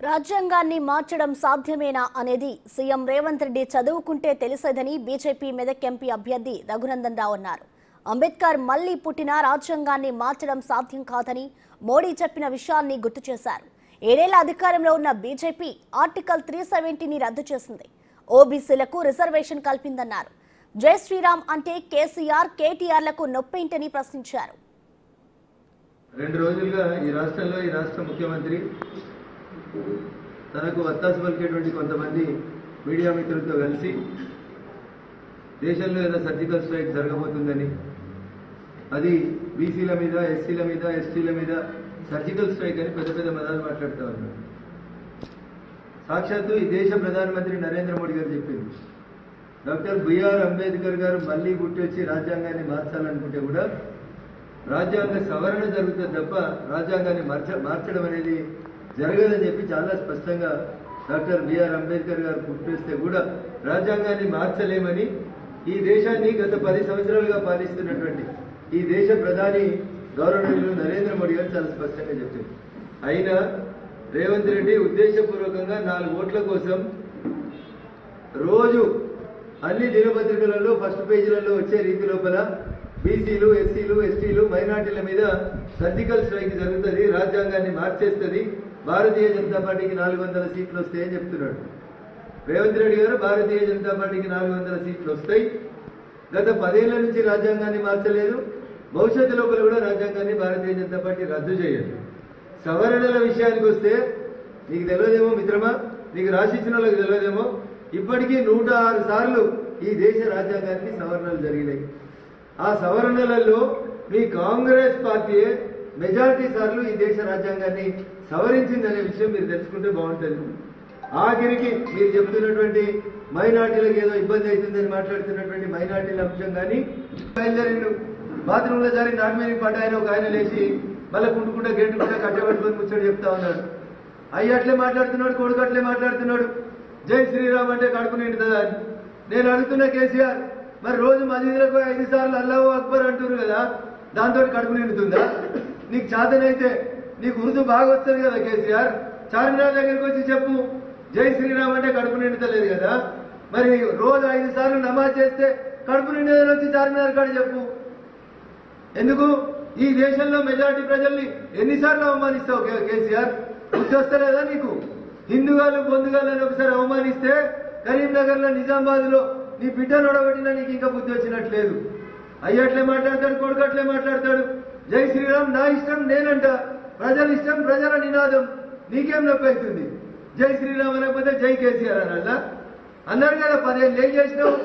రాజ్యాంగాన్ని మార్చడం సాధ్యమేనా అనేది సీఎం రేవంత్ రెడ్డి చదువుకుంటే తెలిసేదని బీజేపీ మెదక్ ఎంపీ అభ్యర్థి రఘునందన్ రావు అన్నారు. అంబేద్కర్ మళ్లీ పుట్టిన రాజ్యాంగాన్ని మార్చడం సాధ్యం కాదని మోడీ చెప్పిన విషయాన్ని గుర్తు చేశారు. 7 ఏళ్ల అధికారంలో ఉన్న బీజేపీ ఆర్టికల్ 370ని రద్దు చేసింది. ఓబీసీలకు రిజర్వేషన్ కల్పిందన్నారు. జై శ్రీరామ్ అంటే కేసీఆర్ కేటీఆర్లకు నొప్పేంటని ప్రశ్నించారు. 2 రోజులుగా ఈ రాష్ట్ర ముఖ్యమంత్రి తనకు వత్తాసు పలికేటువంటి కొంతమంది మీడియా మిత్రులతో కలిసి దేశంలో ఏదో సర్జికల్ స్ట్రైక్ జరగబోతుందని, అది బీసీల మీద, ఎస్సీల మీద, ఎస్టీల మీద సర్జికల్ స్ట్రైక్ అని పెద్ద పెద్ద పదాలు మాట్లాడుతూ ఉన్నారు. సాక్షాత్తు ఈ దేశ ప్రధానమంత్రి నరేంద్ర మోడీ గారు చెప్పింది, డాక్టర్ బిఆర్ అంబేద్కర్ గారు మళ్లీ పుట్టి వచ్చి రాజ్యాంగాన్ని మార్చాలనుకుంటే కూడా రాజ్యాంగ సవరణ జరుగుతుంది తప్ప రాజ్యాంగాన్ని మార్చడం అనేది జరగదని చెప్పి చాలా స్పష్టంగా డాక్టర్ బిఆర్ అంబేద్కర్ గారు పుట్టిస్తే కూడా రాజ్యాంగాన్ని మార్చలేమని ఈ దేశాన్ని గత 10 సంవత్సరాలుగా పాలిస్తున్నటువంటి ఈ దేశ ప్రధాని గౌరవనీయులు నరేంద్ర మోడీ గారు చాలా స్పష్టంగా చెప్పారు. అయినా రేవంత్ రెడ్డి ఉద్దేశపూర్వకంగా 4 ఓట్ల కోసం రోజు అన్ని దినపత్రికలలో ఫస్ట్ పేజీలలో వచ్చే రీతి లోపల బీసీలు, ఎస్సీలు, ఎస్టీలు, మైనార్టీల మీద సర్జికల్ స్ట్రైక్ జరుగుతుంది, రాజ్యాంగాన్ని మార్చేస్తుంది, భారతీయ జనతా పార్టీకి 400 సీట్లు వస్తాయని చెప్తున్నాడు. రేవంత్ రెడ్డి గారు భారతీయ జనతా పార్టీకి 400 సీట్లు వస్తాయి, గత 10 ఏళ్ల నుంచి రాజ్యాంగాన్ని మార్చలేదు, భవిష్యత్తు లోపల కూడా రాజ్యాంగాన్ని భారతీయ జనతా పార్టీ రద్దు చేయదు. సవరణల విషయానికి వస్తే నీకు తెలియదేమో మిత్రమా, నీకు రాసిచ్చిన వాళ్ళకి తెలియదేమో, ఇప్పటికీ 106 సార్లు ఈ దేశ రాజ్యాంగానికి సవరణలు జరిగినాయి. ఆ సవరణలలో మీ కాంగ్రెస్ పార్టీయే మెజారిటీ సార్లు ఈ దేశ రాజ్యాంగాన్ని సవరించిందనే విషయం మీరు తెలుసుకుంటే బాగుంటుంది. ఆఖరికి మీరు చెప్తున్నటువంటి మైనార్టీలకు ఏదో ఇబ్బంది అవుతుందని మాట్లాడుతున్నటువంటి మైనార్టీల అంశం కానీ బయలుదేరిండు, బాత్రూంలో జారి నాట్ మీద పడ్డ ఆయన ఒక ఆయన లేచి మళ్ళీ కుంటుకుంటా గేటు కూడా కట్టబెట్టుకొని కూర్చొని చెప్తా ఉన్నాడు. అయ్యి అట్లే మాట్లాడుతున్నాడు, కొడుకు అట్లే మాట్లాడుతున్నాడు, జై శ్రీరామ్ అంటే కడుపు నిండుతుందా అని. నేను అడుగుతున్నా కేసీఆర్, మరి రోజు మసీదులకు 5 సార్లు అల్లాహు అక్బర్ అంటున్నారు కదా, దాంతో కడుపు నిండుతుందా? నీకు చేతనైతే నీకు ఉర్దూ బాగా వస్తుంది కదా కేసీఆర్, చార్మినార్ దగ్గరికి వచ్చి చెప్పు జై శ్రీరామ్ అంటే కడుపు నిండుతలేదు కదా, మరి రోజు 5 సార్లు నమాజ్ చేస్తే కడుపు నిండేదని వచ్చి చార్మినార్ కాడ చెప్పు. ఎందుకు ఈ దేశంలో మెజారిటీ ప్రజల్ని ఎన్నిసార్లు అవమానిస్తావు కేసీఆర్? బుద్ధి వస్తలేదా నీకు? హిందుగాలు బొందుగాలు అని ఒకసారి అవమానిస్తే కరీంనగర్ లో, నిజామాబాద్ లో నీ బిడ్డ నొడగొట్టినా నీకు ఇంకా బుద్ధి వచ్చినట్లేదు. అయ్యట్లే మాట్లాడతాడు, కొడుకు అట్లే మాట్లాడతాడు. జై శ్రీరామ్ నా ఇష్టం నేనంట, ప్రజల ఇష్టం ప్రజల నినాదం, నీకేం నొప్పి అవుతుంది? జై శ్రీరామ్ అనకపోతే జై కేసీఆర్ అనాలా? అన్నారు కదా 10 ఏళ్ళు ఏం చేసినావు?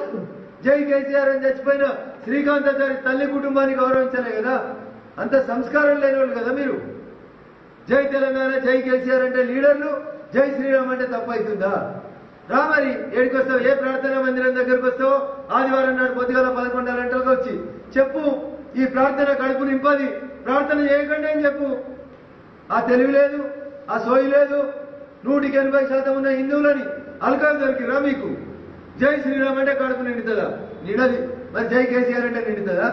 జై కేసీఆర్ అని చచ్చిపోయిన శ్రీకాంతాచారి తల్లి కుటుంబాన్ని గౌరవించలే కదా, అంత సంస్కారం లేని వాళ్ళు కదా మీరు. జై తెలంగాణ, జై కేసీఆర్ అంటే లీడర్లు, జై శ్రీరామ్ అంటే తప్పవుతుందా? రా మరి ఏడికి వస్తావు, ఏ ప్రార్థనా మందిరం దగ్గరకు వస్తావో ఆదివారం నాడు పొద్దుగాల 11 గంటలకు వచ్చి చెప్పు, ఈ ప్రార్థన కడుపు నింపది, ప్రార్థన చేయకండి అని చెప్పు. ఆ తెలివి లేదు, ఆ సోయి లేదు. 180% ఉన్న హిందువులని అల్కాలు దొరికిరా మీకు? జై శ్రీరామ్ అంటే కడుపు నిండుతుందా? నిండది. మరి జై కేసీఆర్ అంటే నిండుతుందా?